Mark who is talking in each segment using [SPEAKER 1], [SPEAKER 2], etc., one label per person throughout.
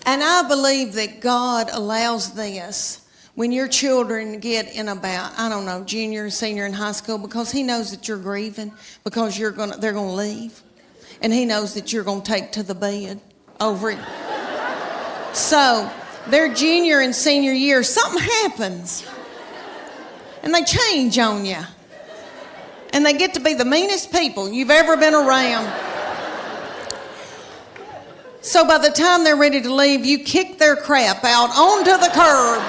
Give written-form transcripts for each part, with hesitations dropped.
[SPEAKER 1] And I believe that God allows this when your children get in about, I don't know, junior, senior in high school, because he knows that you're grieving, because they're going to leave. And he knows that you're going to take to the bed over it. So their junior and senior year, something happens. And they change on you. And they get to be the meanest people you've ever been around. So by the time they're ready to leave, you kick their crap out onto the curb.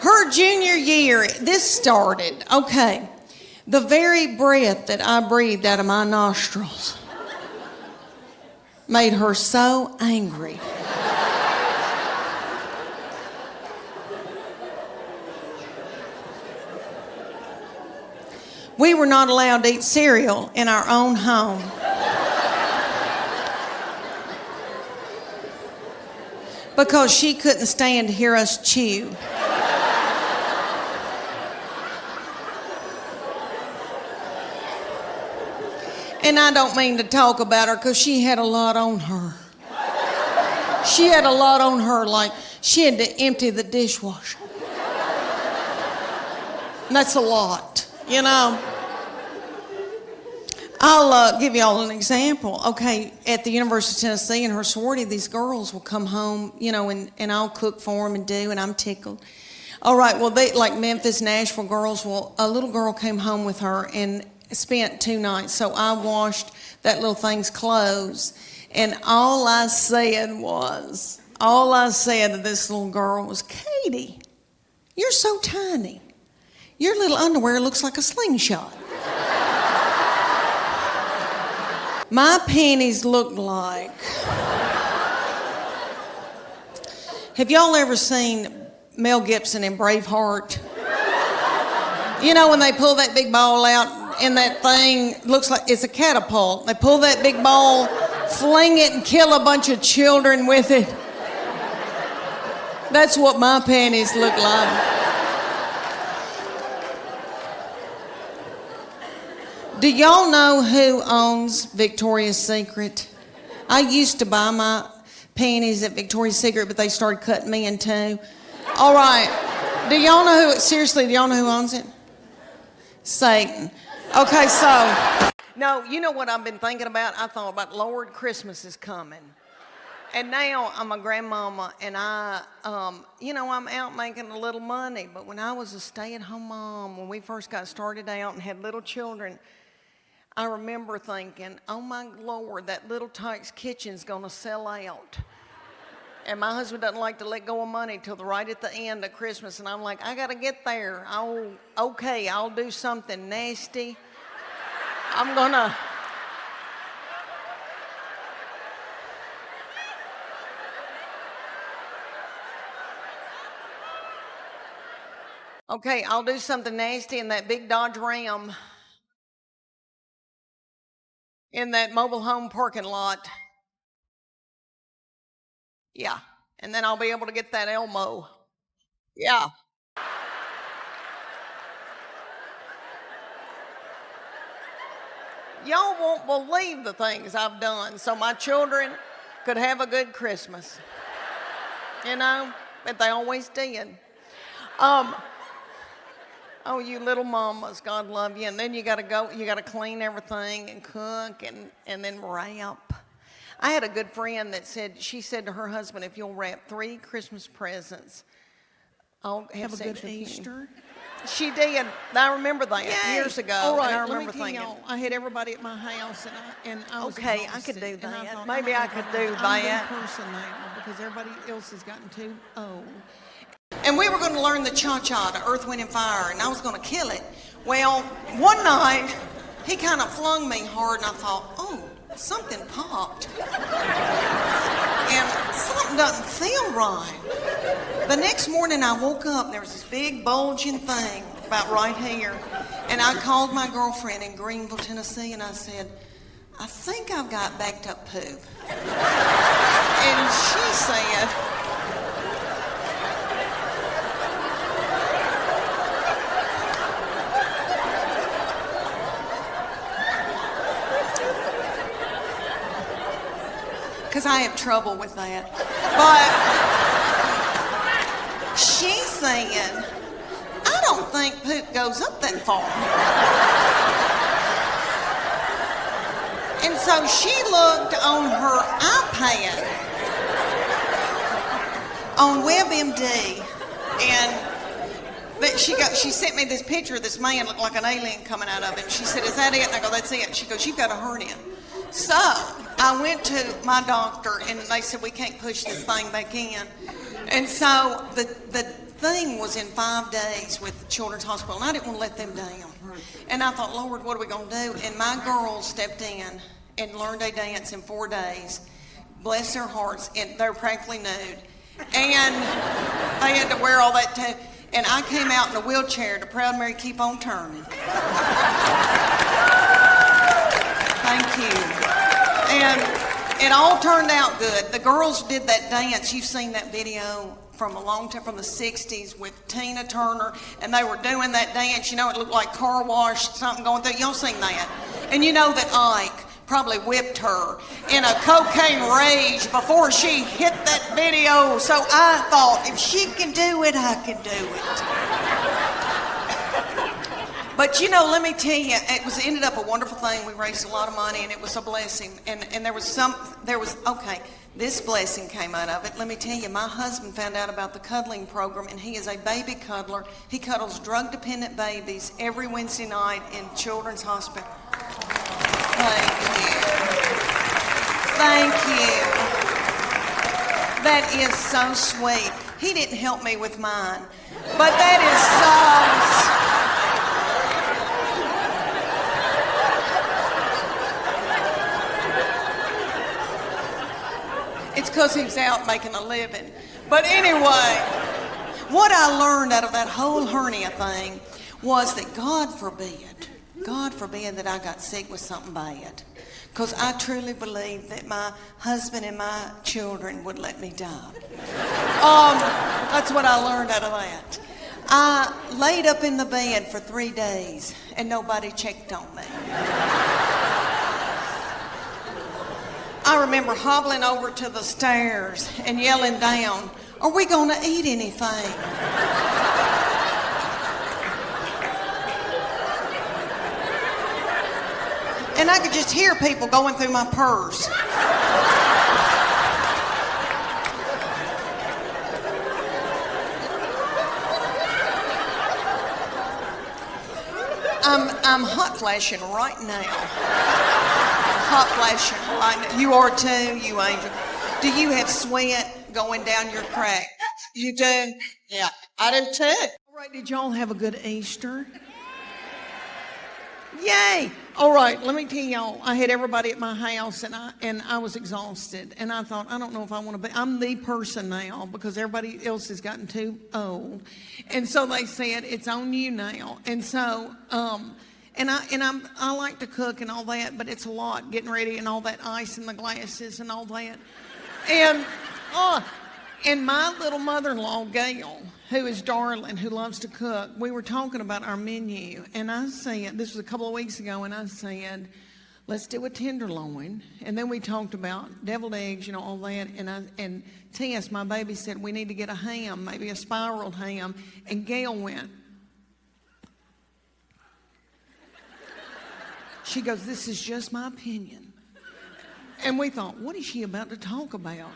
[SPEAKER 1] Her junior year, this started, okay, the very breath that I breathed out of my nostrils made her so angry. We were not allowed to eat cereal in our own home. Because she couldn't stand to hear us chew. And I don't mean to talk about her because she had a lot on her. She had a lot on her, like she had to empty the dishwasher. And that's a lot, you know. I'll give you all an example. Okay, at the University of Tennessee in her sorority, these girls will come home, you know, and I'll cook for them and do, and I'm tickled. All right, well, they like Memphis, Nashville girls. Well, a little girl came home with her and spent 2 nights. So I washed that little thing's clothes, and all I said to this little girl was, Katie, you're so tiny. Your little underwear looks like a slingshot. My panties looked like... Have y'all ever seen Mel Gibson in Braveheart? You know when they pull that big ball out and that thing looks like it's a catapult. They pull that big ball, fling it, and kill a bunch of children with it. That's what my panties look like. Do y'all know who owns Victoria's Secret? I used to buy my panties at Victoria's Secret, but they started cutting me in two. All right. Do y'all know who owns it? Satan. Okay, so, no, you know what I've been thinking about? I thought about, Lord, Christmas is coming. And now I'm a grandmama, and I'm out making a little money. But when I was a stay-at-home mom, when we first got started out and had little children, I remember thinking, oh my Lord, that Little Tykes kitchen's gonna sell out. And my husband doesn't like to let go of money till right at the end of Christmas. And I'm like, I gotta get there. I'll do something nasty. I'll do something nasty in that big Dodge Ram in that mobile home parking lot. Yeah, and then I'll be able to get that Elmo. Yeah. Y'all won't believe the things I've done so my children could have a good Christmas. You know, but they always did. Oh, you little mamas, God love you. And then you gotta clean everything and cook and then wrap. I had a good friend that she said to her husband, if you'll wrap 3 Christmas presents, I'll have sex
[SPEAKER 2] a good
[SPEAKER 1] with
[SPEAKER 2] Easter.
[SPEAKER 1] You. She did. I remember that years ago.
[SPEAKER 2] All right,
[SPEAKER 1] and I remember
[SPEAKER 2] let me tell y'all, I had everybody at my house, and I was
[SPEAKER 1] okay, I could do that. Maybe I could do that.
[SPEAKER 2] I'm a good person now because everybody else has gotten too old.
[SPEAKER 1] And we were going to learn the cha-cha, the Earth, Wind, and Fire, and I was going to kill it. Well, one night, he kind of flung me hard, and I thought, oh, something popped. And something doesn't feel right. The next morning, I woke up, and there was this big bulging thing about right here. And I called my girlfriend in Greenville, Tennessee, and I said, I think I've got backed up poop. And she said, because I have trouble with that. But she said, I don't think poop goes up that far. And so she looked on her iPad on WebMD, and she sent me this picture of this man looked like an alien coming out of it. She said, is that it? And I go, that's it. She goes, you've got a hernia. So I went to my doctor, and they said, we can't push this thing back in. And so the thing was in 5 days with the Children's Hospital, and I didn't want to let them down. And I thought, Lord, what are we going to do? And my girls stepped in and learned a dance in 4 days. Bless their hearts, and they're practically nude. And they had to wear all that too. And I came out in a wheelchair to Proud Mary Keep On Turning. Thank you. And it all turned out good. The girls did that dance. You've seen that video from a long time, from the 60s with Tina Turner, and they were doing that dance. You know, it looked like car wash, something going through. Y'all seen that? And you know that Ike probably whipped her in a cocaine rage before she hit that video. So I thought, if she can do it, I can do it. But you know, let me tell you, it ended up a wonderful thing. We raised a lot of money, and it was a blessing. And this blessing came out of it. Let me tell you, my husband found out about the cuddling program, and he is a baby cuddler. He cuddles drug-dependent babies every Wednesday night in Children's Hospital. Thank you. Thank you. That is so sweet. He didn't help me with mine, but that is so... It's because he's out making a living. But anyway, what I learned out of that whole hernia thing was that God forbid that I got sick with something bad. Because I truly believe that my husband and my children would let me die. That's what I learned out of that. I laid up in the bed for 3 days and nobody checked on me. I remember hobbling over to the stairs and yelling down, are we going to eat anything? And I could just hear people going through my purse. I'm hot flashing right now. Hot flashing right now. You are too, you angel. Do you have sweat going down your crack?
[SPEAKER 2] You do? Yeah, I do too.
[SPEAKER 1] All right, did y'all have a good Easter? Yay! All right, let me tell y'all, I had everybody at my house, and I was exhausted. And I thought, I don't know if I want to be, I'm the person now because everybody else has gotten too old. And so they said, it's on you now. And so, I like to cook and all that, but it's a lot getting ready and all that ice in the glasses and all that. And my little mother-in-law, Gail, who is darling, who loves to cook, we were talking about our menu. And I said, this was a couple of weeks ago, and I said, let's do a tenderloin. And then we talked about deviled eggs, you know, all that. And Tess, my baby, said, we need to get a ham, maybe a spiraled ham. And Gail went. She goes, this is just my opinion. And we thought, what is she about to talk about?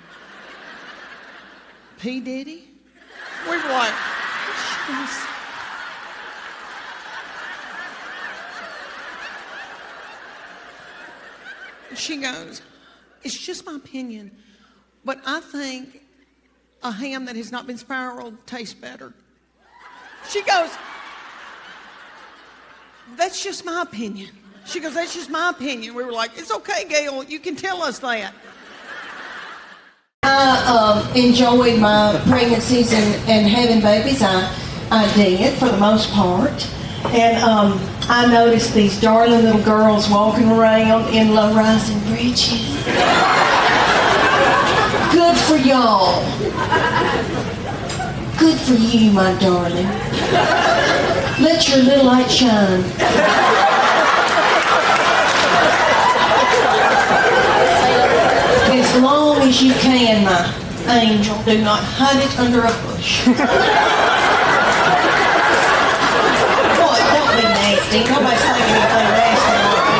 [SPEAKER 1] P. Diddy? We were like, she goes, it's just my opinion, but I think a ham that has not been spiraled tastes better. She goes, that's just my opinion. She goes, that's just my opinion. We were like, it's okay, Gail, you can tell us that.
[SPEAKER 3] I enjoyed my pregnancies and having babies. I did for the most part. And I noticed these darling little girls walking around in low-rising breeches. Good for y'all. Good for you, my darling. Let your little light shine. As long as you can, my angel. Do not hide it under a bush. What? Don't be nasty. Nobody's saying anything nasty like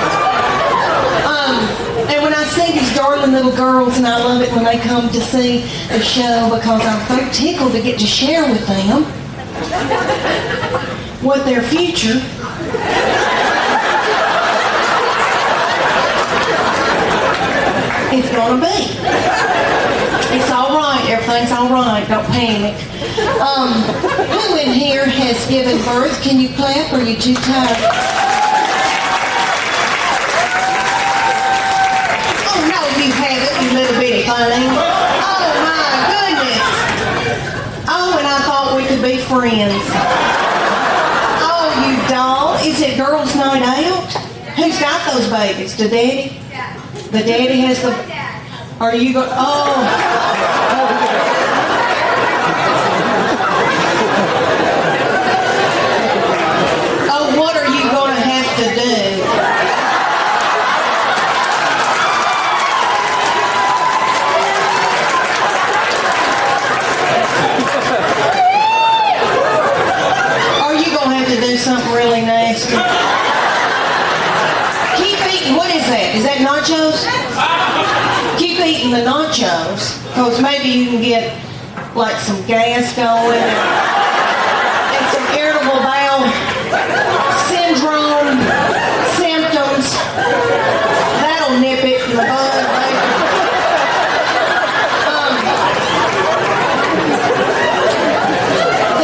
[SPEAKER 3] that. And when I see these darling little girls, and I love it when they come to see the show because I'm so tickled to get to share with them what their future is going to be. It's all right. Everything's all right. Don't panic. Who in here has given birth? Can you clap, or are you too tired? Oh, no, you haven't, you little bitty thing. Oh, my goodness. Oh, and I thought we could be friends. Oh, you doll. Is it girls' night out? Who's got those babies? The daddy? The daddy has the... Are you going... Oh. Oh, what are you going to have to do? Are you going to have to do something really nasty? Keep eating. What is that? Is that nachos? Keep eating the nachos, because maybe you can get like some gas going and some irritable bowel syndrome symptoms. That'll nip it in the bud, baby.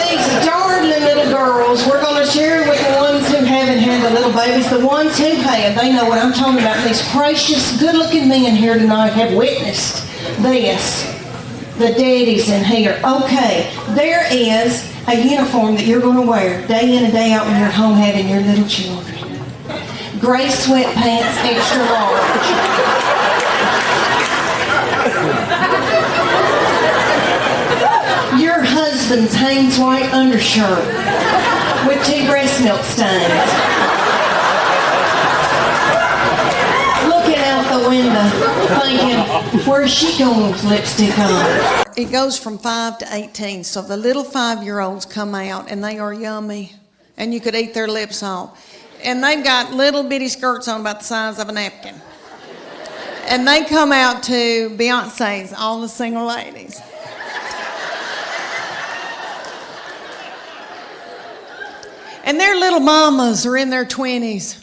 [SPEAKER 3] These darling little girls, we're going to share with the ones who haven't had the little babies. The ones who have, they know what I'm talking about. These precious, good-looking men here tonight have witnessed this. The daddies in here. Okay, there is a uniform that you're going to wear day in and day out when you're home having your little children. Gray sweatpants, extra large. Your husband's Hanes white undershirt with 2 breast milk stains. Looking out the window, thinking, where's she going with lipstick on?
[SPEAKER 1] It goes from 5 to 18, so the little 5-year-olds come out, and they are yummy, and you could eat their lips off. And they've got little bitty skirts on about the size of a napkin. And they come out to Beyonce's All the Single Ladies. And their little mamas are in their 20s,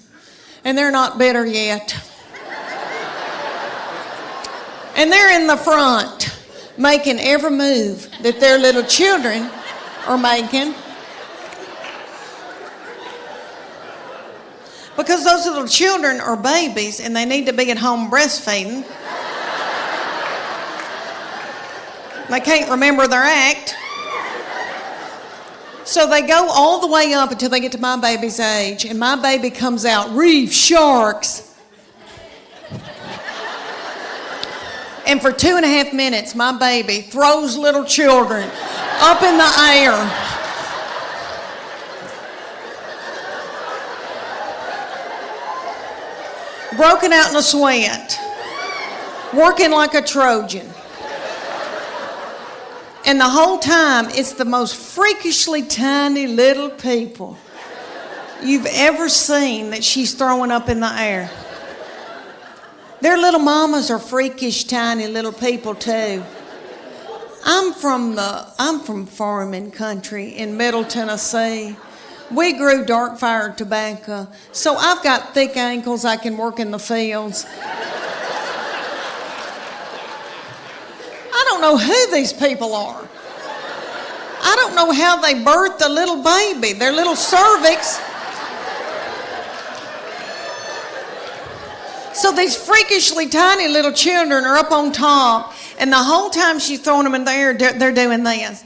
[SPEAKER 1] and they're not bitter yet. And they're in the front, making every move that their little children are making. Because those little children are babies, and they need to be at home breastfeeding. They can't remember their act. So they go all the way up until they get to my baby's age, and my baby comes out, reef sharks. And for 2.5 minutes, my baby throws little children up in the air. Broken out in a sweat, working like a Trojan. And the whole time, it's the most freakishly tiny little people you've ever seen that she's throwing up in the air. Their little mamas are freakish, tiny little people too. I'm from farming country in Middle Tennessee. We grew dark fire tobacco, so I've got thick ankles. I can work in the fields. I don't know who these people are. I don't know how they birthed a little baby, their little cervix. So these freakishly tiny little children are up on top, and the whole time she's throwing them in the air, they're doing this.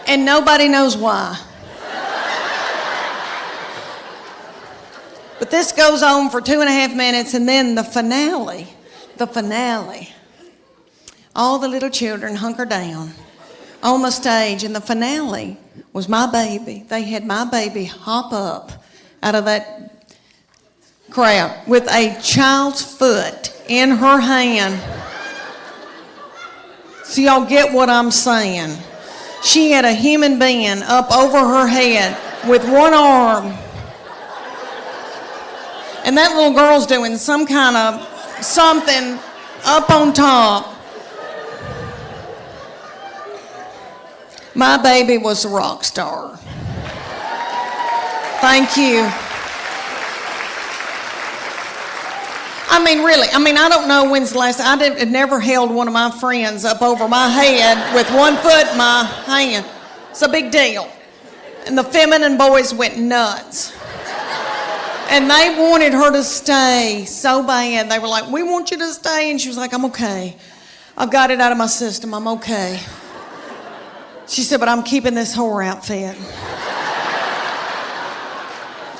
[SPEAKER 1] And nobody knows why. But this goes on for 2.5 minutes, and then the finale. all the little children hunker down on the stage, and the finale was my baby. They had my baby hop up out of that crowd with a child's foot in her hand. So y'all get what I'm saying. She had a human being up over her head with one arm. And that little girl's doing some kind of something up on top. My baby was a rock star. Thank you. I mean, really, I don't know when's the last, had never held one of my friends up over my head with one foot in my hand. It's a big deal. And the feminine boys went nuts. And they wanted her to stay so bad. They were like, we want you to stay. And she was like, I'm okay. I've got it out of my system. I'm okay. She said, but I'm keeping this whore outfit.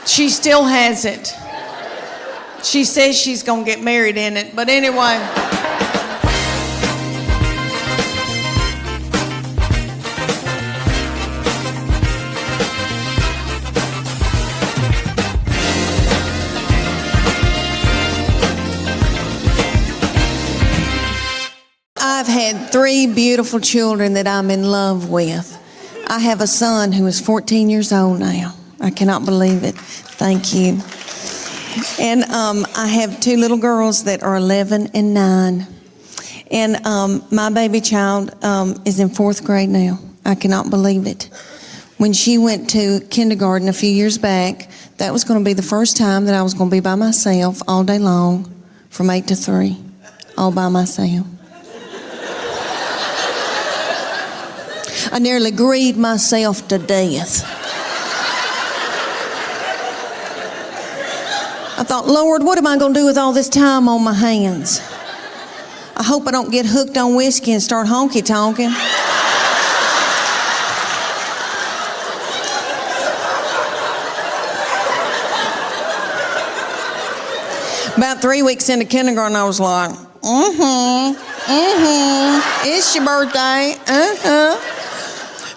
[SPEAKER 1] She still has it. She says she's going to get married in it. But anyway. I've had 3 beautiful children that I'm in love with. I have a son who is 14 years old now. I cannot believe it. Thank you. And I have 2 little girls that are 11 and 9. And my baby child is in 4th grade now. I cannot believe it. When she went to kindergarten a few years back, that was going to be the first time that I was going to be by myself all day long from 8 to 3, all by myself. I nearly grieved myself to death. I thought, Lord, what am I going to do with all this time on my hands? I hope I don't get hooked on whiskey and start honky-tonking. About 3 weeks into kindergarten, I was like, it's your birthday,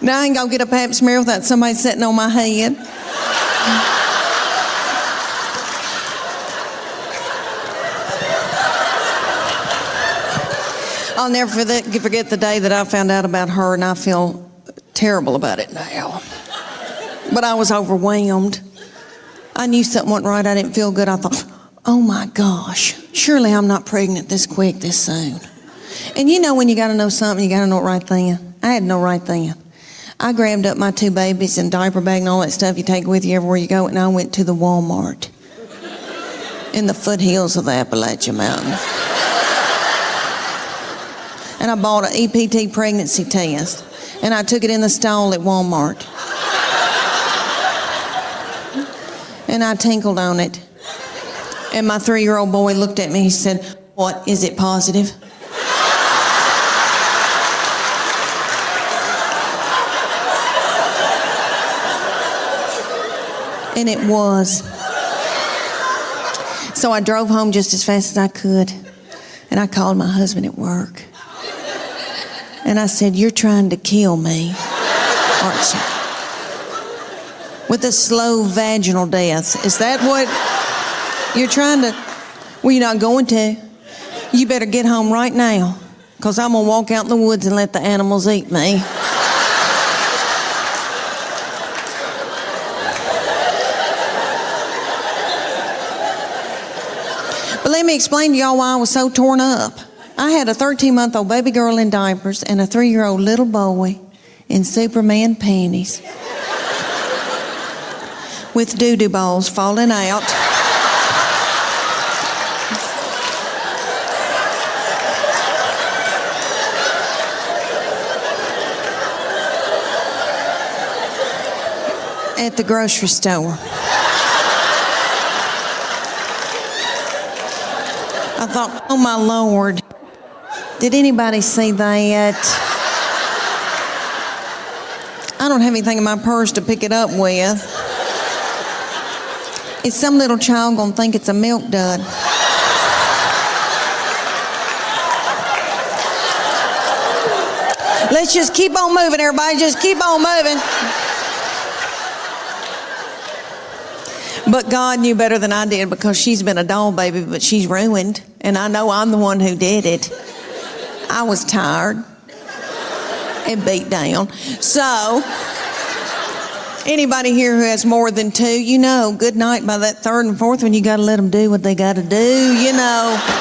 [SPEAKER 1] Now I ain't gonna get a pap smear without somebody sitting on my head. I'll never forget the day that I found out about her, and I feel terrible about it now. But I was overwhelmed. I knew something wasn't right. I didn't feel good. I thought, oh my gosh, surely I'm not pregnant this quick, this soon. And you know when you gotta know something, you gotta know it right then. I had to know right then. I grabbed up my 2 babies and diaper bag and all that stuff you take with you everywhere you go, and I went to the Walmart in the foothills of the Appalachian Mountains. And I bought an EPT pregnancy test, and I took it in the stall at Walmart. And I tinkled on it. And my 3-year-old boy looked at me, he said, what, is it positive? And it was. So I drove home just as fast as I could, and I called my husband at work. And I said, you're trying to kill me, aren't you? With a slow vaginal death. Is that what you're trying to? Well, you're not going to. You better get home right now, because I'm going to walk out in the woods and let the animals eat me. But let me explain to y'all why I was so torn up. I had a 13-month-old baby girl in diapers and a 3-year-old little boy in Superman panties with doo-doo balls falling out. At the grocery store. I thought, oh my Lord, did anybody see that? I don't have anything in my purse to pick it up with. Is some little child gonna think it's a milk dud? Let's just keep on moving, everybody. Just keep on moving. But God knew better than I did because she's been a doll baby, but she's ruined. And I know I'm the one who did it. I was tired and beat down. So, anybody here who has more than two, you know, good night by that third and fourth one, you got to let them do what they got to do, you know.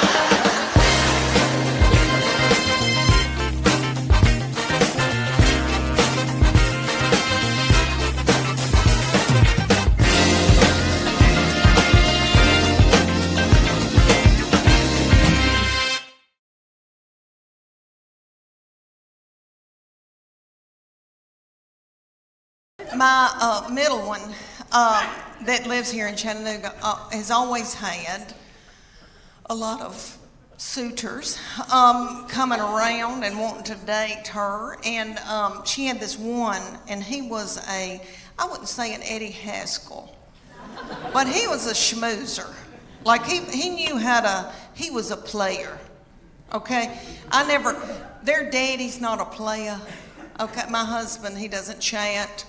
[SPEAKER 1] My middle one that lives here in Chattanooga has always had a lot of suitors coming around and wanting to date her. And she had this one, and he was I wouldn't say an Eddie Haskell, but he was a schmoozer. Like he knew he was a player, okay? Their daddy's not a player, okay? My husband, he doesn't chat.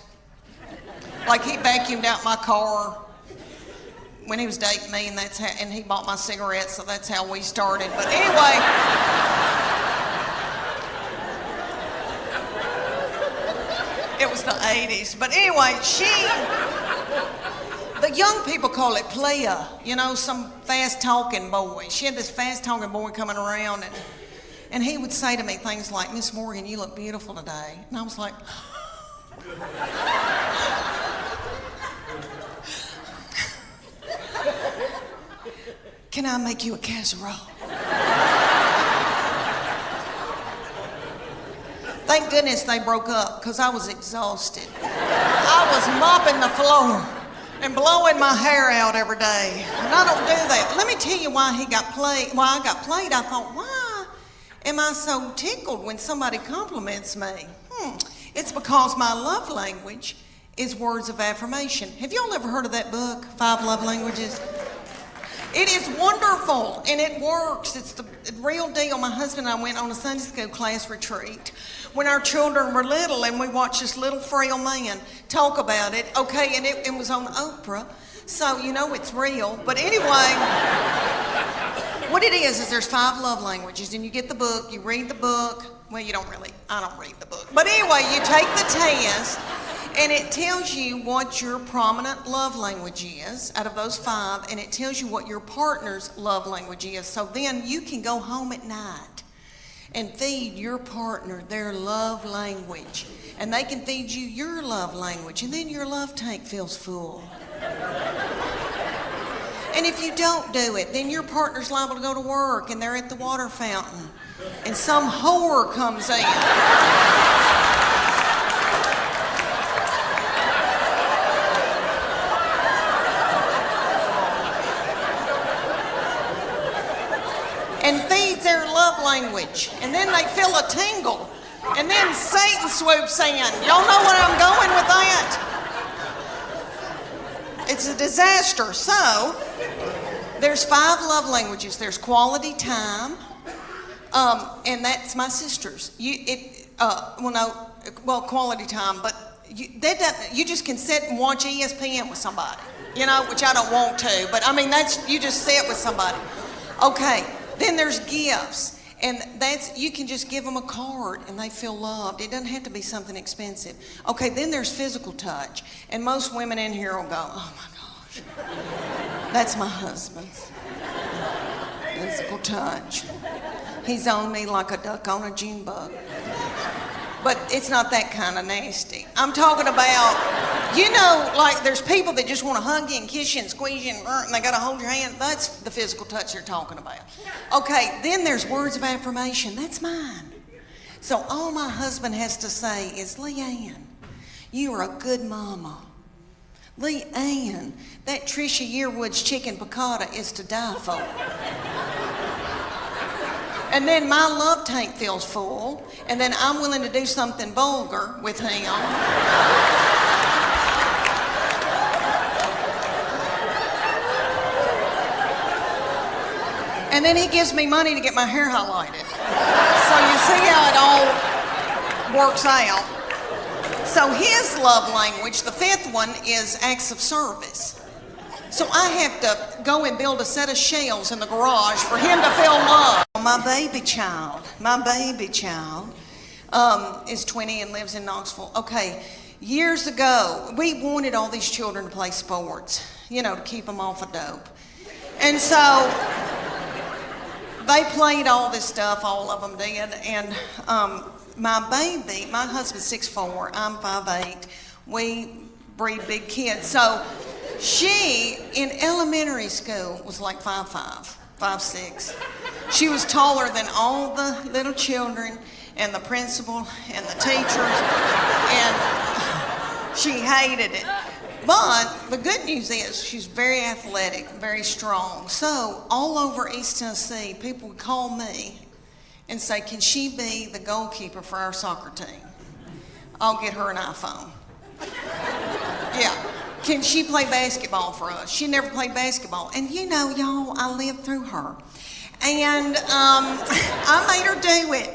[SPEAKER 1] Like he vacuumed out my car when he was dating me, and he bought my cigarettes, so that's how we started. But anyway, it was the 80s. But anyway, the young people call it playa, you know, some fast-talking boy. She had this fast-talking boy coming around, and he would say to me things like, "Miss Morgan, you look beautiful today." And I was like, "Can I make you a casserole?" Thank goodness they broke up, because I was exhausted. I was mopping the floor and blowing my hair out every day. And I don't do that. Let me tell you why I got played. I thought, why am I so tickled when somebody compliments me? It's because my love language is words of affirmation. Have y'all ever heard of that book, 5 Love Languages? It is wonderful, and it works. It's the real deal. My husband and I went on a Sunday school class retreat when our children were little, and we watched this little frail man talk about it, okay, and it was on Oprah, so you know it's real. But anyway, what it is there's 5 love languages, and you get the book, you read the book. Well, I don't read the book. But anyway, you take the test, and it tells you what your prominent love language is out of those 5, and it tells you what your partner's love language is. So then you can go home at night and feed your partner their love language, and they can feed you your love language, and then your love tank feels full. And if you don't do it, then your partner's liable to go to work, and they're at the water fountain, and some whore comes in. And feeds their love language. And then they feel a tingle. And then Satan swoops in. Y'all know where I'm going with that? It's a disaster. So, there's 5 love languages. There's quality time. And that's my sister's. Quality time, but you just can sit and watch ESPN with somebody, you know, which I don't want to, but I mean, you just sit with somebody. Okay. Then there's gifts, and you can just give them a card and they feel loved. It doesn't have to be something expensive. Okay, then there's physical touch, and most women in here will go, "Oh my gosh, that's my husband's physical touch. He's on me like a duck on a June bug." But it's not that kind of nasty. I'm talking about, you know, like there's people that just want to hug you and kiss you and squeeze you and they got to hold your hand. That's the physical touch they're talking about. Okay, then there's words of affirmation. That's mine. So all my husband has to say is, "Leanne, you are a good mama. Leanne, that Trisha Yearwood's chicken piccata is to die for." And then my love tank feels full, and then I'm willing to do something vulgar with him. And then he gives me money to get my hair highlighted. So you see how it all works out. So his love language, the fifth one, is acts of service. So I have to go and build a set of shelves in the garage for him to feel love. My baby child is 20 and lives in Knoxville. Okay, years ago, we wanted all these children to play sports, to keep them off of dope. And so they played all this stuff, all of them did, and my baby, my husband's 6'4", I'm 5'8", we breed big kids. So she, in elementary school, was like 5'5", 5'6". She was taller than all the little children and the principal and the teachers, and she hated it. But the good news is she's very athletic, very strong. So all over East Tennessee, people would call me and say, can she be the goalkeeper for our soccer team? I'll get her an iPhone. Yeah. Can she play basketball for us? She never played basketball. And y'all, I lived through her. And I made her do it.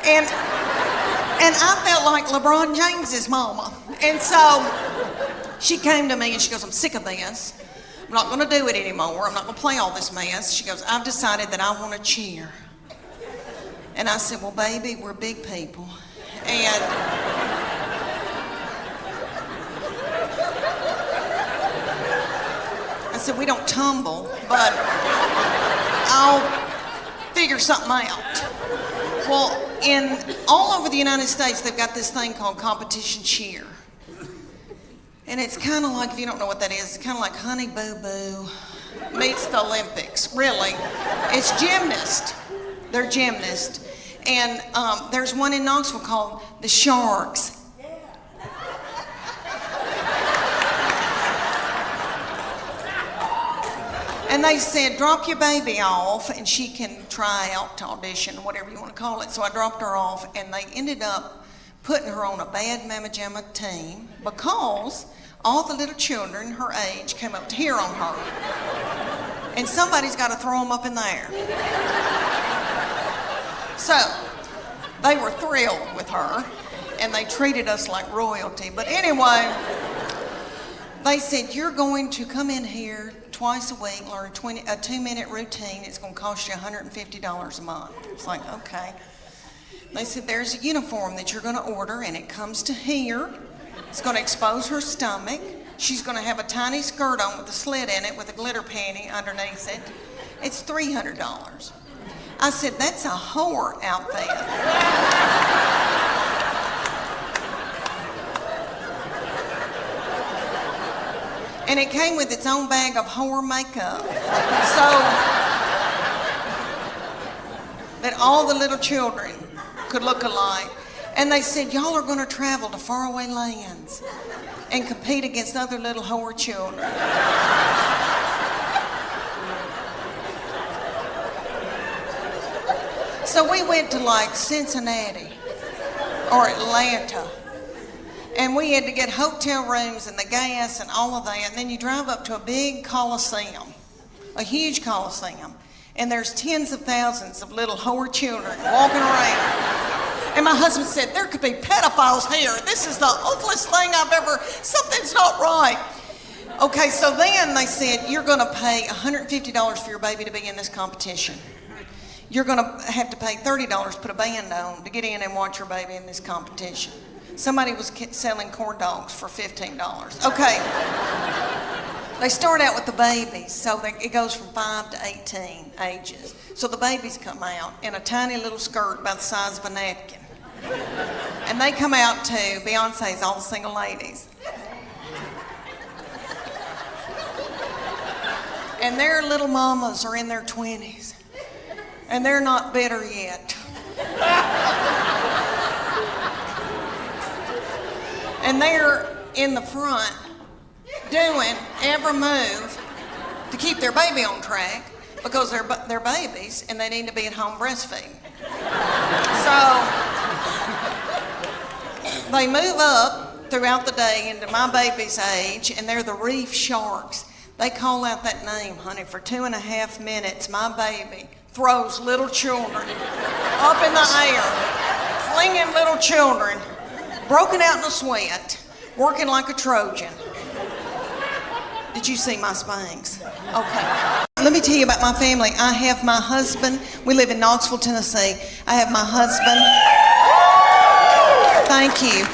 [SPEAKER 1] And I felt like LeBron James's mama. And so she came to me and she goes, I'm sick of this. I'm not going to do it anymore. I'm not going to play all this mess. She goes, I've decided that I want to cheer. And I said, well, baby, we're big people. And I said, we don't tumble, but I'll figure something out. Well, all over the United States, they've got this thing called competition cheer. And it's kind of like, if you don't know what that is, it's kind of like Honey Boo Boo meets the Olympics, really. It's gymnast. They're gymnasts. And there's one in Knoxville called the Sharks. And they said, drop your baby off and she can try out to audition, whatever you want to call it. So I dropped her off and they ended up putting her on a bad Mama Jamma team because all the little children her age came up to hear on her. And somebody's got to throw them up in the air. So they were thrilled with her and they treated us like royalty. But anyway, they said, you're going to come in here twice a week, learn a 2-minute routine. It's going to cost you $150 a month. It's like, okay. They said, there's a uniform that you're going to order, and it comes to here. It's going to expose her stomach. She's going to have a tiny skirt on with a slit in it with a glitter panty underneath it. It's $300. I said, that's a whore outfit. And it came with its own bag of whore makeup. So that all the little children could look alike. And they said, y'all are going to travel to faraway lands and compete against other little whore children. So we went to like Cincinnati or Atlanta. And we had to get hotel rooms and the gas and all of that. And then you drive up to a big coliseum, a huge coliseum. And there's tens of thousands of little whore children walking around. And my husband said, there could be pedophiles here. This is the awfulest thing I've ever, something's not right. Okay, so then they said, you're going to pay $150 for your baby to be in this competition. You're going to have to pay $30 to put a band on to get in and watch your baby in this competition. Somebody was selling corn dogs for $15. Okay. They start out with the babies, so it goes from 5 to 18 ages. So the babies come out in a tiny little skirt about the size of a napkin. And they come out to Beyonce's All the Single Ladies. And their little mamas are in their 20s. And they're not bitter yet. And they're in the front doing every move to keep their baby on track because they're babies and they need to be at home breastfeeding. So they move up throughout the day into my baby's age and they're the reef sharks. They call out that name, honey, for 2.5 minutes. My baby throws little children up in the air, clinging little children, broken out in a sweat, working like a Trojan. Did you see my Spanx? Okay. Let me tell you about my family. I have my husband. We live in Knoxville, Tennessee. I have my husband. Thank you.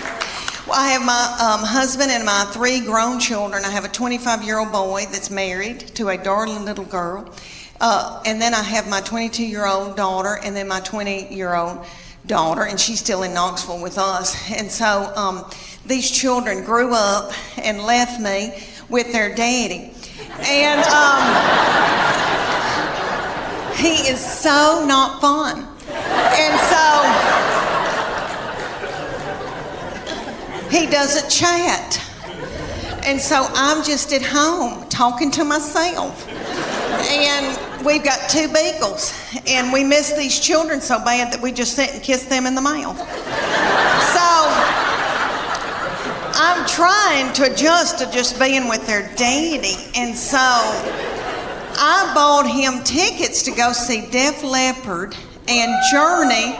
[SPEAKER 1] Well, I have my husband and my 3 grown children. I have a 25-year-old boy that's married to a darling little girl. And then I have my 22-year-old daughter and then my 20-year-old daughter, and she's still in Knoxville with us. And so these children grew up and left me with their daddy. And he is so not fun. And so he doesn't chat. And so I'm just at home talking to myself. And we've got 2 beagles. And we miss these children so bad that we just sit and kiss them in the mouth. So I'm trying to adjust to just being with their daddy. And so I bought him tickets to go see Def Leppard and Journey.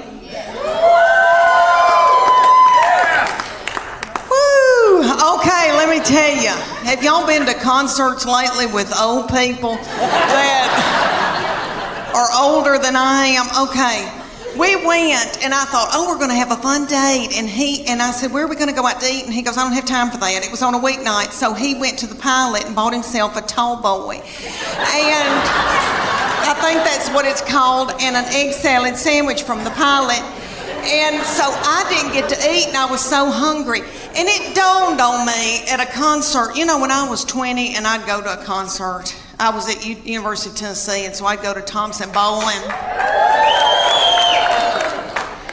[SPEAKER 1] Okay, let me tell you. Have y'all been to concerts lately with old people that are older than I am? Okay, we went and I thought, oh, we're going to have a fun date. And I said, where are we going to go out to eat? And he goes, I don't have time for that. It was on a weeknight. So he went to the Pilot and bought himself a tall boy. And I think that's what it's called, and an egg salad sandwich from the Pilot. And so I didn't get to eat, and I was so hungry. And it dawned on me at a concert. You know, when I was 20 and I'd go to a concert, I was at University of Tennessee, and so I'd go to Thompson Bowling.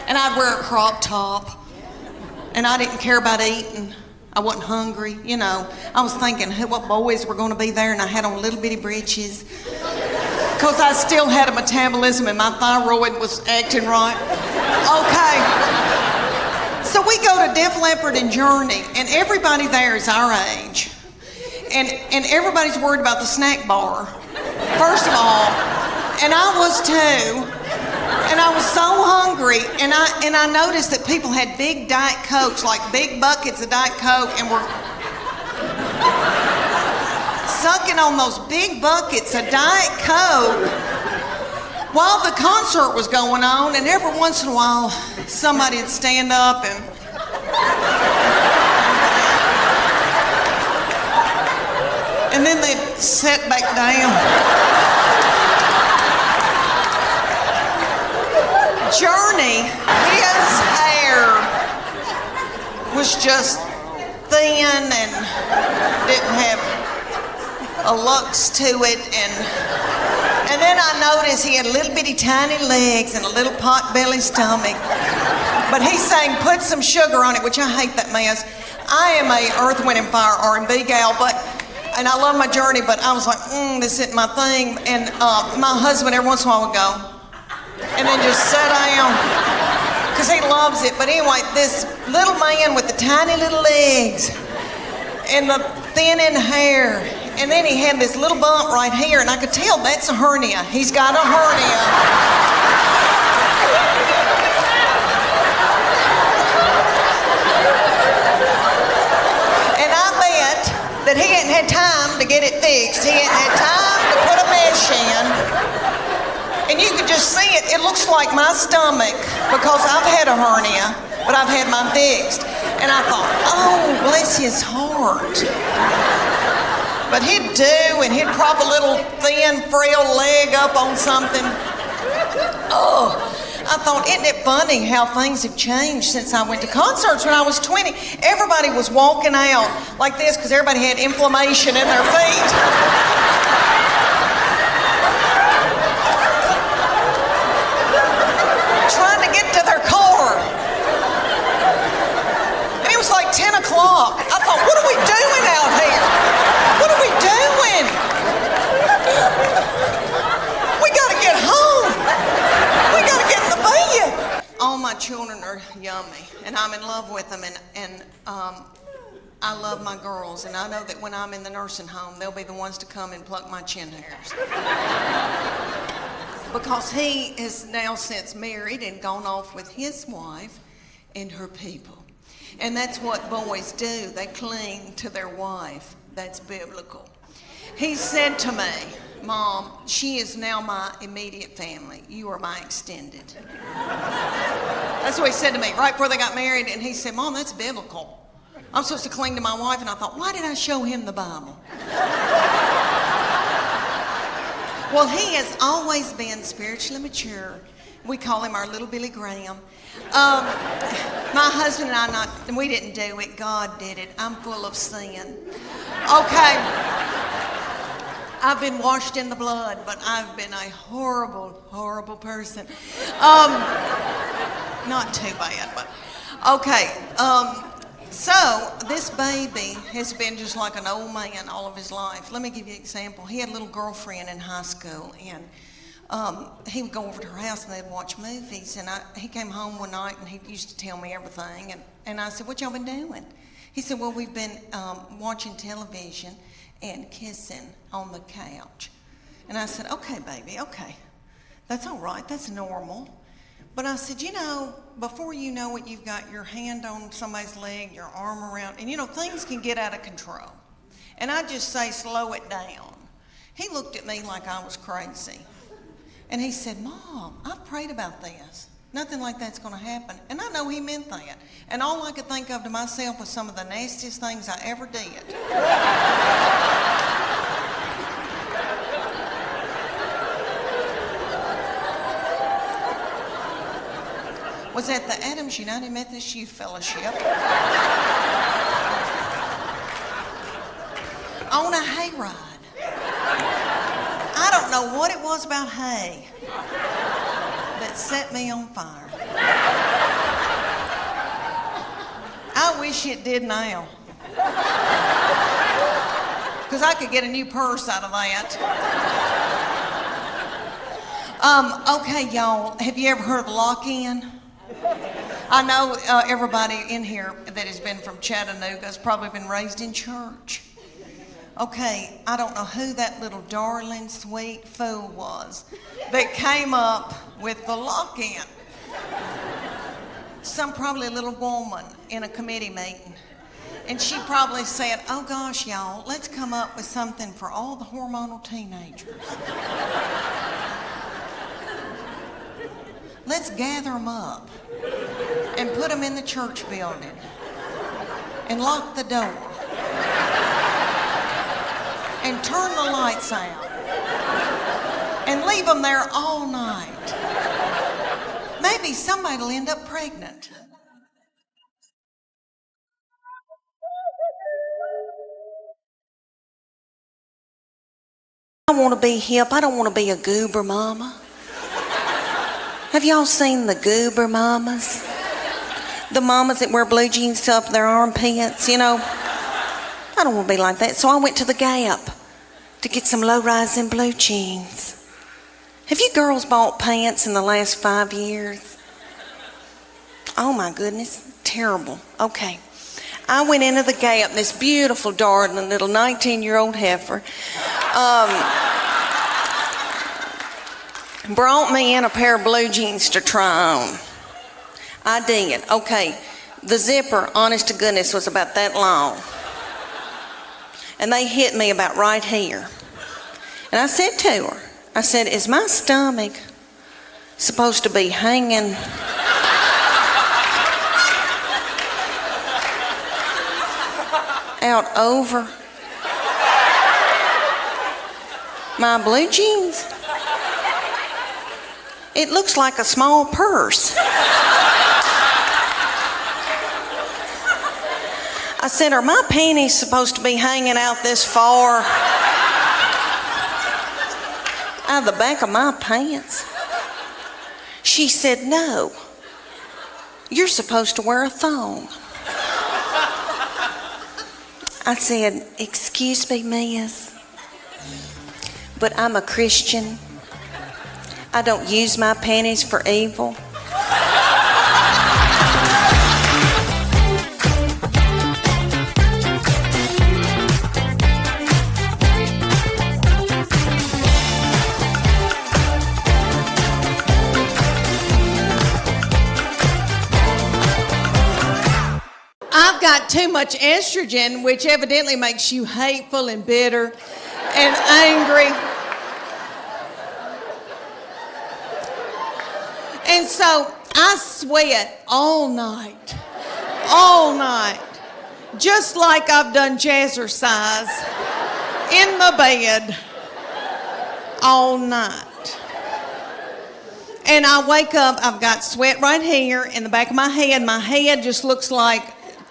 [SPEAKER 1] And I'd wear a crop top. And I didn't care about eating. I wasn't hungry, you know. I was thinking what boys were going to be there, and I had on little bitty breeches. Because I still had a metabolism and my thyroid was acting right. Okay. So we go to Def Leppard and Journey, and everybody there is our age. And everybody's worried about the snack bar, first of all. And I was too. And I was so hungry, and I noticed that people had big Diet Cokes, like big buckets of Diet Coke, and were sucking on those big buckets of Diet Coke while the concert was going on. And every once in a while, somebody would stand up and then they'd sit back down. Journey, his hair was just thin and didn't have a lux to it, and then I noticed he had little bitty tiny legs and a little pot belly stomach. But he sang "Put Some Sugar on It," which I hate that mess. I am a Earth, Wind and Fire R&B gal, and I love my Journey, but I was like, this isn't my thing. And my husband every once in a while would go, and then just sit down, because he loves it. But anyway, this little man with the tiny little legs and the thinning hair, and then he had this little bump right here, and I could tell that's a hernia. He's got a hernia. And I bet that he hadn't had time to get it fixed. He hadn't had time to put a mesh in. And you could just see it. It looks like my stomach, because I've had a hernia, but I've had mine fixed. And I thought, oh, bless his heart. But he'd do, and he'd prop a little thin, frail leg up on something. Oh, I thought, isn't it funny how things have changed since I went to concerts when I was 20? Everybody was walking out like this because everybody had inflammation in their feet. Trying to get to their car. And it was like 10 o'clock. I thought, what are we doing out here? What are we doing? We gotta get home. We gotta get in the bed. All my children are yummy, and I'm in love with them, and I love my girls, and I know that when I'm in the nursing home, they'll be the ones to come and pluck my chin hairs. Because he is now since married and gone off with his wife, and her people. And that's what boys do. They cling to their wife. That's biblical. He said to me, Mom, she is now my immediate family. You are my extended. That's what he said to me right before they got married. And he said, Mom, that's biblical. I'm supposed to cling to my wife. And I thought, why did I show him the Bible? Well, he has always been spiritually mature. We call him our little Billy Graham. My husband and I, we didn't do it. God did it. I'm full of sin. Okay. I've been washed in the blood, but I've been a horrible, horrible person. Not too bad, but okay. So this baby has been just like an old man all of his life. Let me give you an example. He had a little girlfriend in high school, and he would go over to her house and they'd watch movies. And he came home one night and he used to tell me everything. And I said, what y'all been doing? He said, well, we've been watching television and kissing on the couch. And I said, okay, baby, okay. That's all right. That's normal. But I said, before you know it, you've got your hand on somebody's leg, your arm around, and things can get out of control. And I just say, slow it down. He looked at me like I was crazy. And he said, Mom, I've prayed about this. Nothing like that's going to happen. And I know he meant that. And all I could think of to myself was some of the nastiest things I ever did. Was at the Adams United Methodist Youth Fellowship on a hayride. I don't know what it was about hay that set me on fire. I wish it did now, because I could get a new purse out of that. Okay, y'all, have you ever heard of lock-in? I know everybody in here that has been from Chattanooga has probably been raised in church. Okay, I don't know who that little darling, sweet fool was that came up with the lock-in. Probably a little woman in a committee meeting. And she probably said, oh gosh, y'all, let's come up with something for all the hormonal teenagers. Let's gather them up and put them in the church building and lock the door and turn the lights out and leave them there all night. Maybe somebody will end up pregnant. I want to be hip. I don't want to be a goober mama. Have y'all seen the goober mamas? The mamas that wear blue jeans up their armpits, I don't want to be like that. So I went to the Gap to get some low-rising blue jeans. Have you girls bought pants in the last 5 years? Oh my goodness, terrible. Okay. I went into the Gap, this beautiful, darling little 19-year-old heifer. Brought me in a pair of blue jeans to try on. I did. Okay, the zipper, honest to goodness, was about that long. And they hit me about right here. And I said to her, is my stomach supposed to be hanging out over my blue jeans? It looks like a small purse. I said, are my panties supposed to be hanging out this far out of the back of my pants? She said, no, you're supposed to wear a thong. I said, excuse me, miss, but I'm a Christian. I don't use my panties for evil. I've got too much estrogen, which evidently makes you hateful and bitter and angry. And so I sweat all night, just like I've done jazzercise in the bed all night. And I wake up, I've got sweat right here in the back of my head. My head just looks like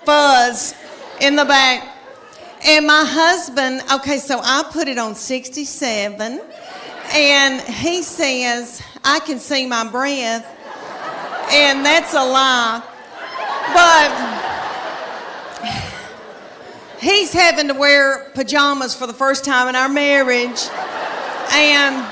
[SPEAKER 1] fuzz in the back. And my husband, okay, so I put it on 67, and he says, I can see my breath, and that's a lie. But he's having to wear pajamas for the first time in our marriage, and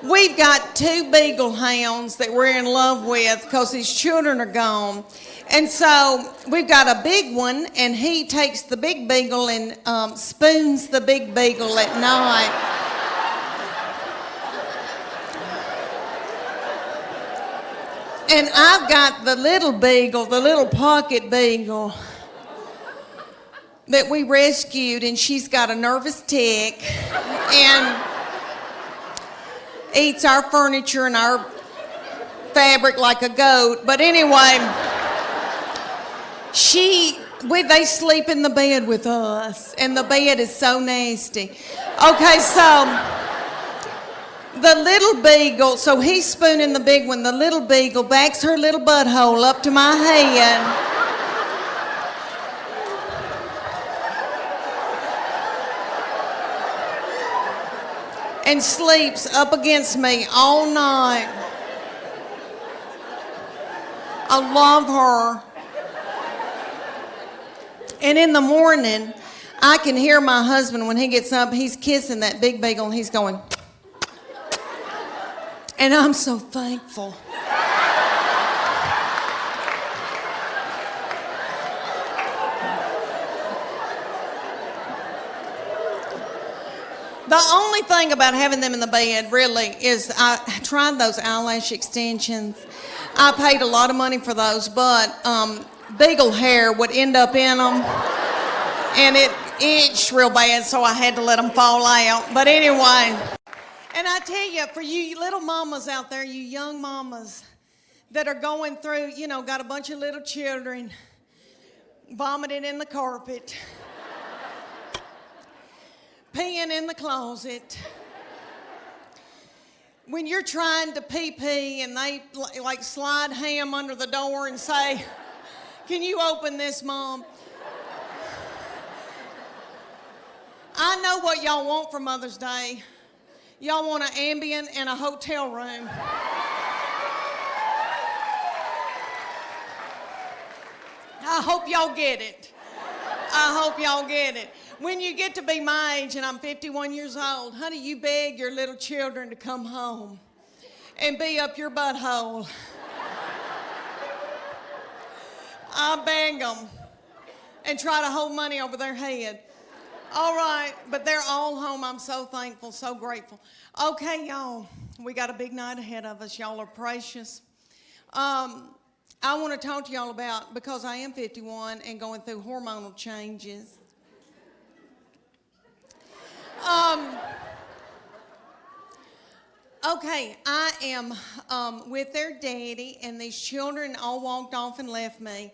[SPEAKER 1] we've got 2 beagle hounds that we're in love with because his children are gone. And so we've got a big one, and he takes the big beagle and spoons the big beagle at night. And I've got the little beagle, the little pocket beagle that we rescued, and she's got a nervous tick and eats our furniture and our fabric like a goat. But anyway, they sleep in the bed with us, and the bed is so nasty. Okay, so the little beagle, so he's spooning the big one. The little beagle backs her little butthole up to my head. And sleeps up against me all night. I love her. And in the morning, I can hear my husband when he gets up, he's kissing that big beagle and he's going, and I'm so thankful. The only thing about having them in the bed, really, is I tried those eyelash extensions. I paid a lot of money for those, but beagle hair would end up in them, and it itched real bad, so I had to let them fall out. But anyway, and I tell you, for you little mamas out there, you young mamas that are going through, got a bunch of little children vomiting in the carpet, peeing in the closet. When you're trying to pee and they like slide ham under the door and say, can you open this, Mom? I know what y'all want for Mother's Day. Y'all want an Ambien and a hotel room. I hope y'all get it. I hope y'all get it. When you get to be my age, and I'm 51 years old, honey, you beg your little children to come home and be up your butthole. I beg them and try to hold money over their head. All right, but they're all home. I'm so thankful, so grateful. Okay, y'all, we got a big night ahead of us. Y'all are precious. I want to talk to y'all about, because I am 51 and going through hormonal changes. Okay, I am with their daddy, and these children all walked off and left me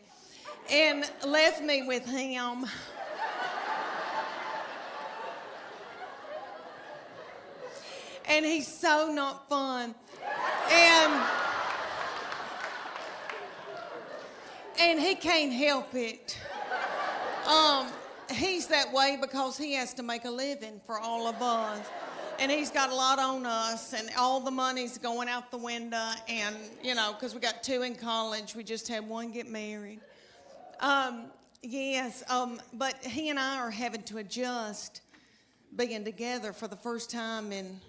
[SPEAKER 1] with him. And he's so not fun. And he can't help it. He's that way because he has to make a living for all of us. And he's got a lot on us, and all the money's going out the window. And, because we got 2 in college, we just had 1 get married. But he and I are having to adjust being together for the first time in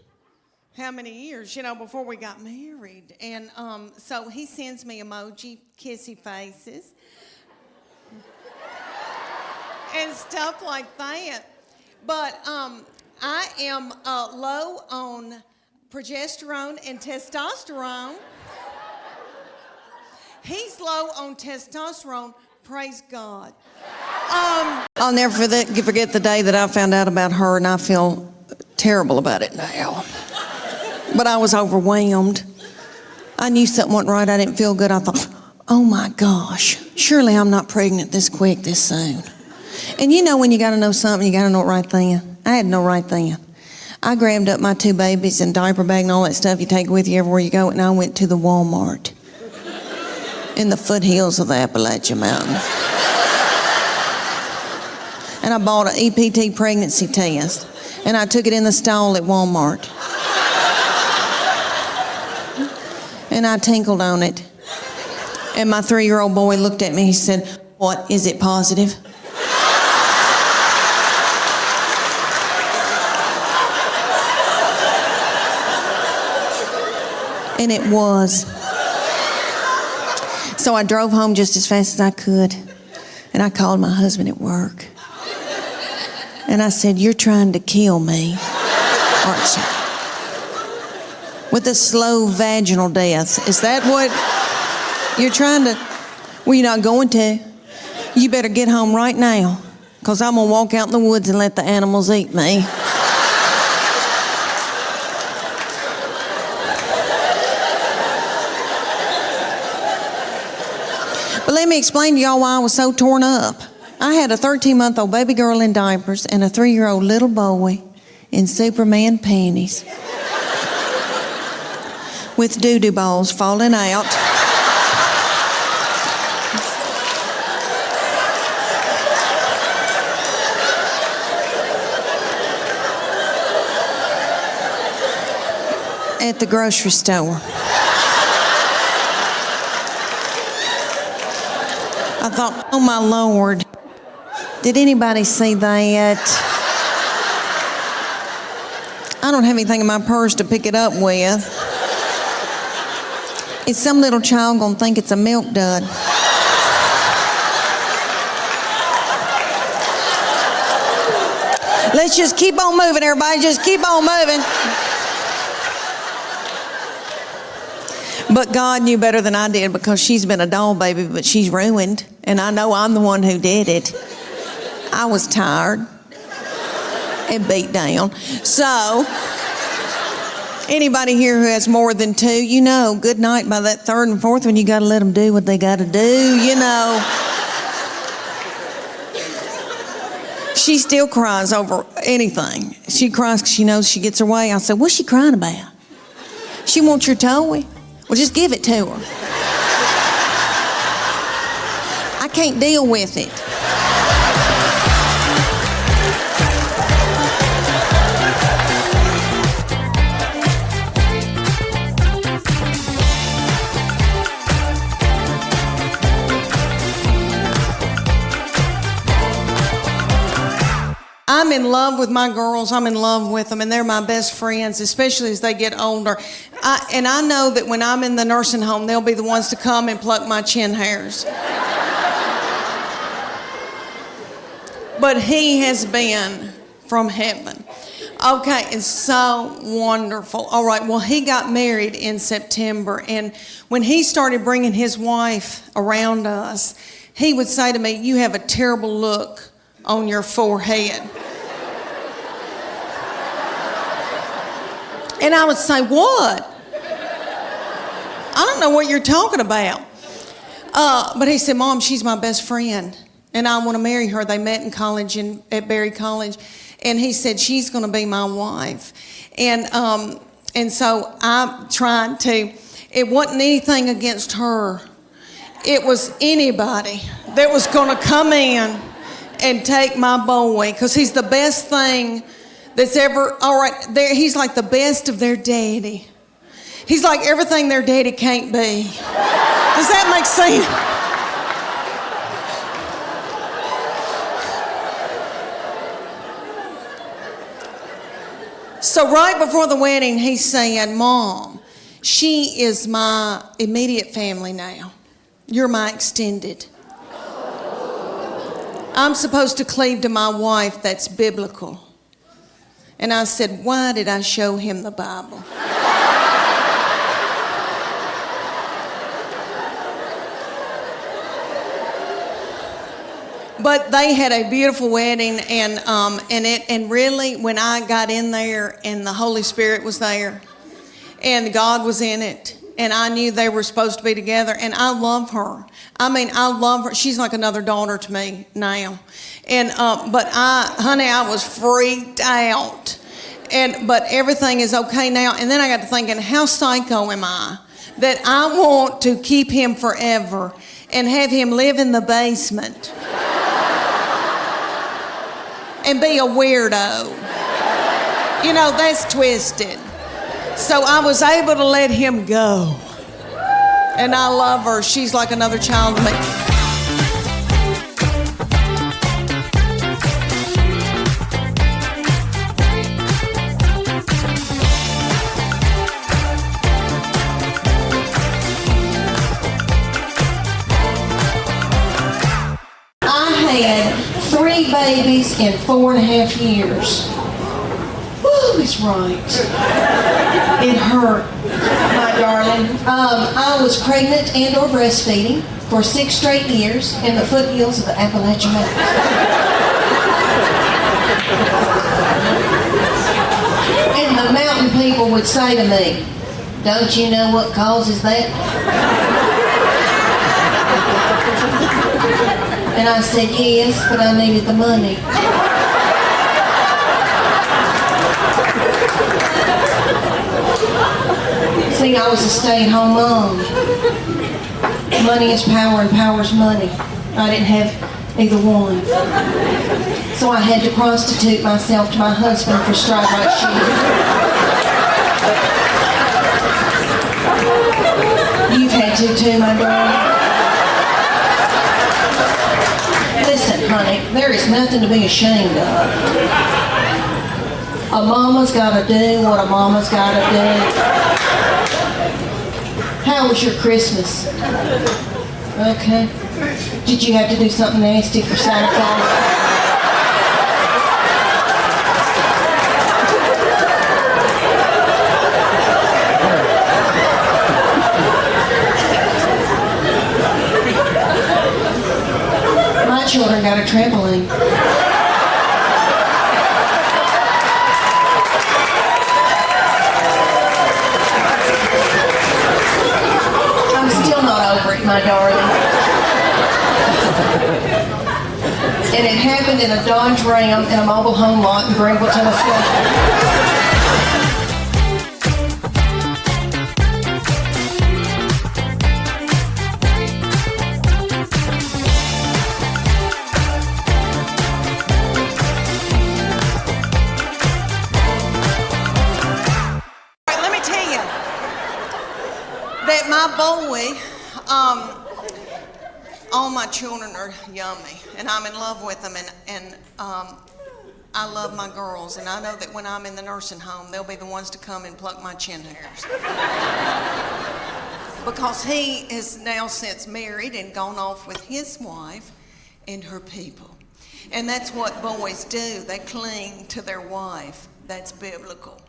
[SPEAKER 1] how many years, before we got married. And so he sends me emoji, kissy faces, and stuff like that. But I am low on progesterone and testosterone. He's low on testosterone. Praise God. I'll never forget the day that I found out about her, and I feel terrible about it now. But I was overwhelmed. I knew something wasn't right. I didn't feel good. I thought, oh my gosh, surely I'm not pregnant this quick, this soon. And you know when you got to know something, you got to know it right then. I had to know right then. I grabbed up my 2 babies and diaper bag and all that stuff you take with you everywhere you go, and I went to the Walmart in the foothills of the Appalachian Mountains. And I bought an EPT pregnancy test, and I took it in the stall at Walmart. And I tinkled on it. And my 3-year-old boy looked at me, he said, "What, is it positive?" And it was. So I drove home just as fast as I could, and I called my husband at work. And I said, "You're trying to kill me, aren't you? With a slow vaginal death. Is that what you're trying to?" "Well, you're not going to. You better get home right now, because I'm going to walk out in the woods and let the animals eat me." But let me explain to y'all why I was so torn up. I had a 13-month-old baby girl in diapers and a 3-year-old little boy in Superman panties with doo-doo balls falling out. At the grocery store. I thought, oh my Lord, did anybody see that? I don't have anything in my purse to pick it up with. Is some little child gonna think it's a milk dud? Let's just keep on moving, everybody. Just keep on moving. But God knew better than I did, because she's been a doll baby, but she's ruined. And I know I'm the one who did it. I was tired and beat down. So, anybody here who has more than 2, you know, good night by that 3rd and 4th one, you got to let them do what they got to do, you know. She still cries over anything. She cries because she knows she gets her way. I said, "What's she crying about?" "She wants your toy." "Well, just give it to her." I can't deal with it. I'm in love with my girls. I'm in love with them, and they're my best friends, especially as they get older. And I know that when I'm in the nursing home, they'll be the ones to come and pluck my chin hairs. But he has been from heaven. Okay, it's so wonderful. All right, well, he got married in September, and when he started bringing his wife around us, he would say to me, "You have a terrible look on your forehead." And I would say, "What? I don't know what you're talking about." But he said, "Mom, she's my best friend, and I want to marry her." They met in college at Berry College. And he said, "She's going to be my wife." And so I'm trying to, it wasn't anything against her. It was anybody that was going to come in and take my boy, because he's the best thing that's ever, all right, he's like the best of their daddy. He's like everything their daddy can't be. Does that make sense? So right before the wedding, he's saying, "Mom, she is my immediate family now. You're my extended. I'm supposed to cleave to my wife. That's biblical." And I said, "Why did I show him the Bible?" But they had a beautiful wedding, and really, when I got in there and the Holy Spirit was there, and God was in it, and I knew they were supposed to be together, and I love her. I mean, I love her. She's like another daughter to me now. And but I was freaked out. But everything is okay now. And then I got to thinking, how psycho am I that I want to keep him forever and have him live in the basement and be a weirdo? You know, that's twisted. So I was able to let him go. And I love her. She's like another child to me. I had 3 babies in 4.5 years. Woo, it's right. It hurt, my darling. I was pregnant and or breastfeeding for 6 straight years in the foothills of the Appalachian Mountains. And the mountain people would say to me, "Don't you know what causes that?" And I said, "Yes, but I needed the money." See, I was a stay-at-home mom. Money is power and power is money. I didn't have either one. So I had to prostitute myself to my husband for straight right shoes. You've had to too, my darling. Listen, honey, there is nothing to be ashamed of. A mama's gotta do what a mama's gotta do. How was your Christmas? Okay. Did you have to do something nasty for Santa Claus? My children got a trampoline. My darling. And it happened in a Dodge Ram in a mobile home lot in Greenville, Tennessee. Let me tell you that my boy, all my children are yummy, and I'm in love with them, and I love my girls, and I know that when I'm in the nursing home, they'll be the ones to come and pluck my chin hairs. Because he is now since married and gone off with his wife and her people. And that's what boys do. They cling to their wife. That's biblical.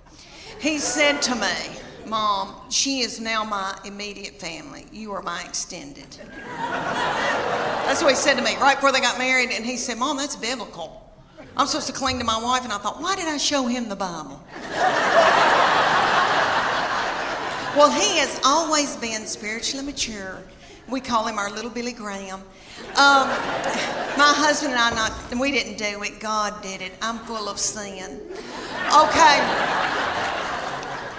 [SPEAKER 1] He said to me, "Mom, she is now my immediate family. You are my extended." That's what he said to me right before they got married. And he said, "Mom, that's biblical. I'm supposed to cling to my wife." And I thought, why did I show him the Bible? Well, he has always been spiritually mature. We call him our little Billy Graham. My husband and I, we didn't do it. God did it. I'm full of sin. Okay.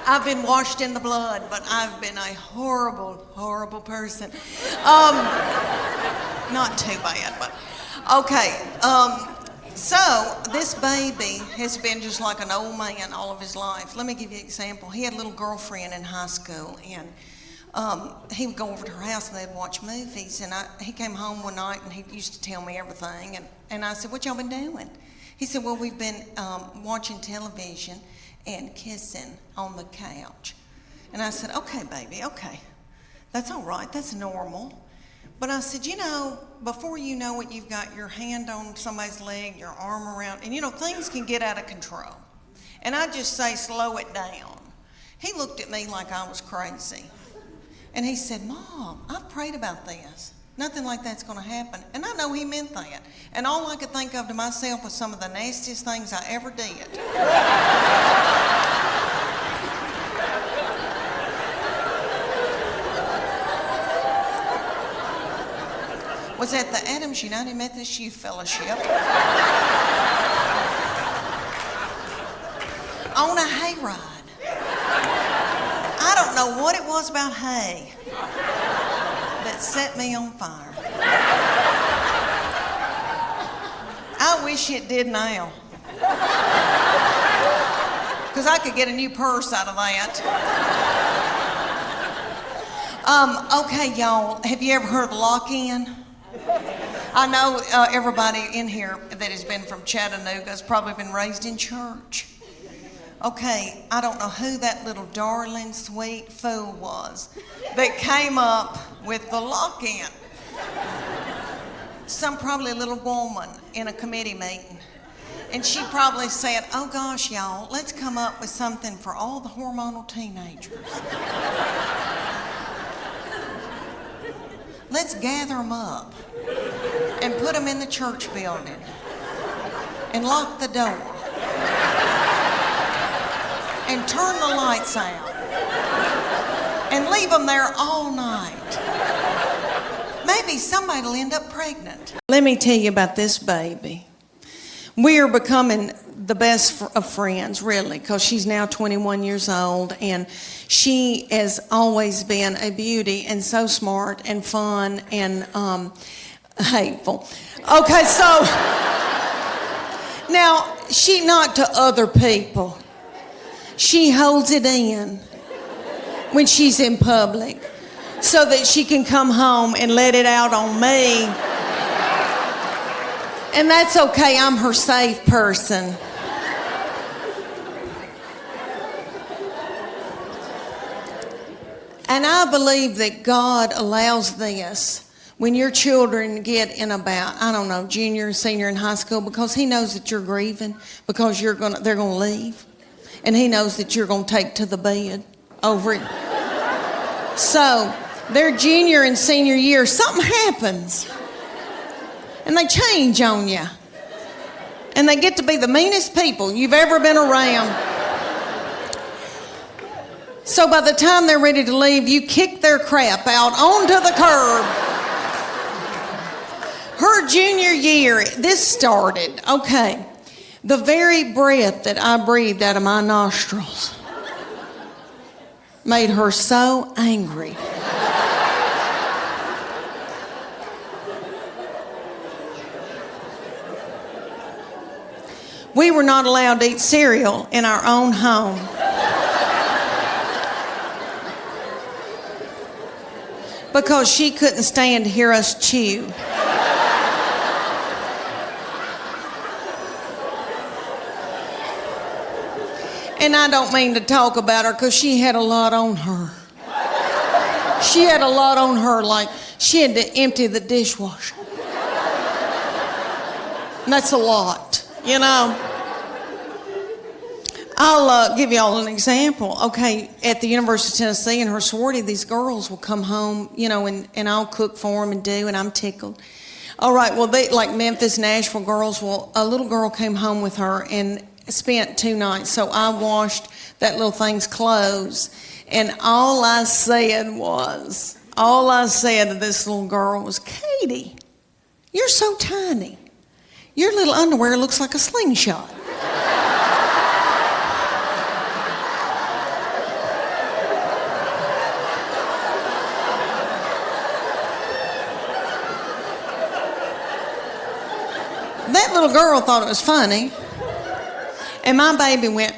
[SPEAKER 1] I've been washed in the blood, but I've been a horrible, horrible person. Not too bad, but okay. So this baby has been just like an old man all of his life. Let me give you an example. He had a little girlfriend in high school, and he would go over to her house and they'd watch movies. And he came home one night and he used to tell me everything. And I said, "What y'all been doing?" He said, "Well, we've been watching television and kissing on the couch." And I said, "Okay, baby, okay. That's all right. That's normal." But I said, before you know it, you've got your hand on somebody's leg, your arm around, and things can get out of control. And I just say, slow it down. He looked at me like I was crazy. And he said, "Mom, I've prayed about this. Nothing like that's going to happen. And I know he meant that. And all I could think of to myself was some of the nastiest things I ever did. Was at the Adams United Methodist Youth Fellowship on a hayride. I don't know what it was about hay that set me on fire. I wish it did now, because I could get a new purse out of that. Okay, y'all, have you ever heard of lock-in? I know everybody in here that has been from Chattanooga has probably been raised in church. Okay, I don't know who that little darling, sweet fool was that came up with the lock-in. Probably a little woman in a committee meeting. And she probably said, oh gosh, y'all, let's come up with something for all the hormonal teenagers. Let's gather them up and put them in the church building and lock the door and turn the lights out and leave them there all night. Maybe somebody will end up pregnant. Let me tell you about this baby. We are becoming the best of friends, really, because she's now 21 years old, and she has always been a beauty and so smart and fun and hateful. Okay, so now she not to other people. She holds it in when she's in public so that she can come home and let it out on me. And that's okay, I'm her safe person. And I believe that God allows this when your children get in about, I don't know, junior and senior in high school, because he knows that you're grieving, because they're going to leave. And he knows that you're going to take to the bed over it. So, their junior and senior year, something happens. And they change on you. And they get to be the meanest people you've ever been around. So by the time they're ready to leave, you kick their crap out onto the curb. Her junior year, this started, okay, the very breath that I breathed out of my nostrils made her so angry. We were not allowed to eat cereal in our own home. Because she couldn't stand to hear us chew. And I don't mean to talk about her, because she had a lot on her. She had a lot on her, like she had to empty the dishwasher. And that's a lot, you know. I'll give y'all an example. Okay, at the University of Tennessee in her sorority, these girls will come home, you know, and I'll cook for them and do, and I'm tickled. All right, well, they like Memphis, Nashville girls. Well, a little girl came home with her and spent 2 nights. So I washed that little thing's clothes, and all I said to this little girl was, Katie, you're so tiny. Your little underwear looks like a slingshot. That little girl thought it was funny, and my baby went.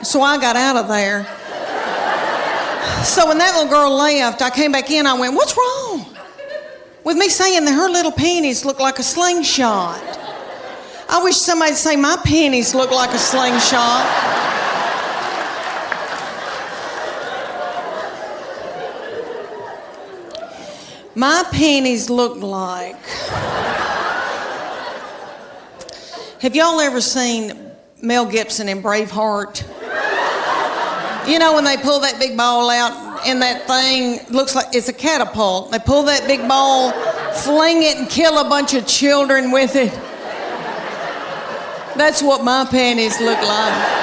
[SPEAKER 1] So I got out of there. So when that little girl left, I came back in, I went, what's wrong with me saying that her little panties look like a slingshot? I wish somebody'd say my panties look like a slingshot. My panties look like... Have y'all ever seen Mel Gibson in Braveheart. You know when they pull that big ball out and that thing looks like it's a catapult. They pull that big ball, fling it, and kill a bunch of children with it. That's what my panties look like.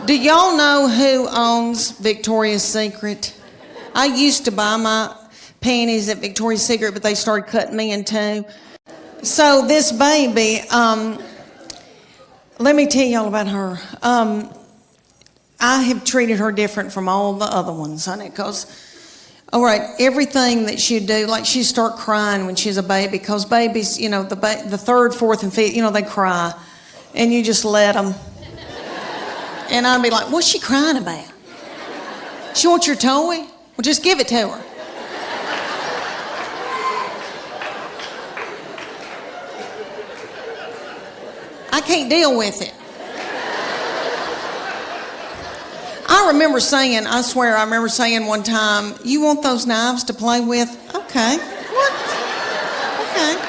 [SPEAKER 1] Do y'all know who owns Victoria's Secret? I used to buy my panties at Victoria's Secret, but they started cutting me in two. So this baby, let me tell y'all about her. I have treated her different from all the other ones, honey, because, all right, everything that she'd do, like she'd start crying when she's a baby, because babies, you know, the third, fourth, and fifth, you know, they cry, and you just let them. And I'd be like, what's she crying about? She wants your toy? Well, just give it to her. I can't deal with it. I remember saying, I swear I remember saying one time, you want those knives to play with? Okay. What? Okay.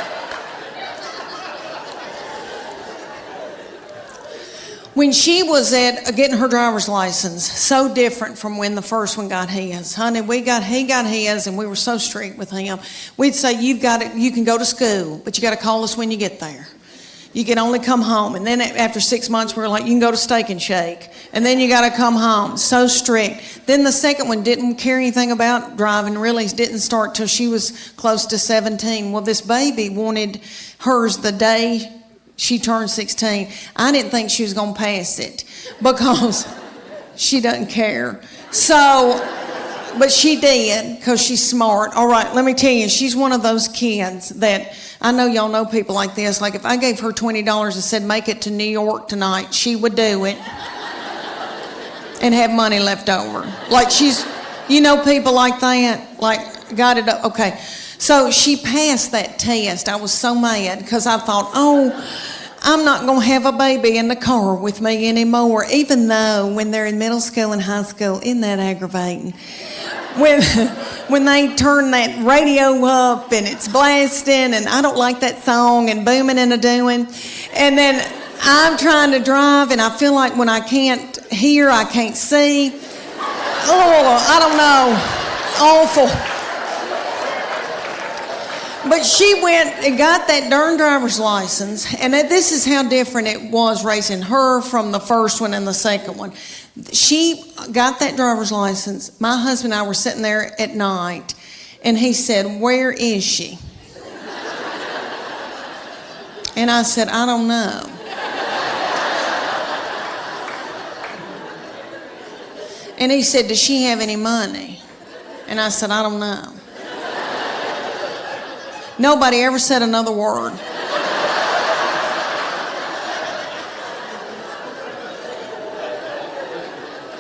[SPEAKER 1] When she was at getting her driver's license, so different from when the first one got his. Honey, he got his, and we were so strict with him. We'd say, you can go to school, but you got to call us when you get there. You can only come home. And then after 6 months, we were like, you can go to Steak and Shake. And then you got to come home. So strict. Then the second one didn't care anything about driving, really didn't start till she was close to 17. Well, this baby wanted hers the day she turned 16. I didn't think she was going to pass it because she doesn't care. So, but she did because she's smart. All right, let me tell you, she's one of those kids that, I know y'all know people like this. Like if I gave her $20 and said, make it to New York tonight, she would do it and have money left over. Like she's, you know, people like that, like got it up. Okay. So she passed that test. I was so mad because I thought, I'm not going to have a baby in the car with me anymore, even though when they're in middle school and high school, isn't that aggravating? When they turn that radio up and it's blasting and I don't like that song and booming and a-doing, and then I'm trying to drive and I feel like when I can't hear, I can't see. Oh, I don't know. It's awful. But she went and got that darn driver's license, and this is how different it was raising her from the first one and the second one. She got that driver's license. My husband and I were sitting there at night, and he said, where is she? And I said, I don't know. And he said, does she have any money? And I said, I don't know. Nobody ever said another word.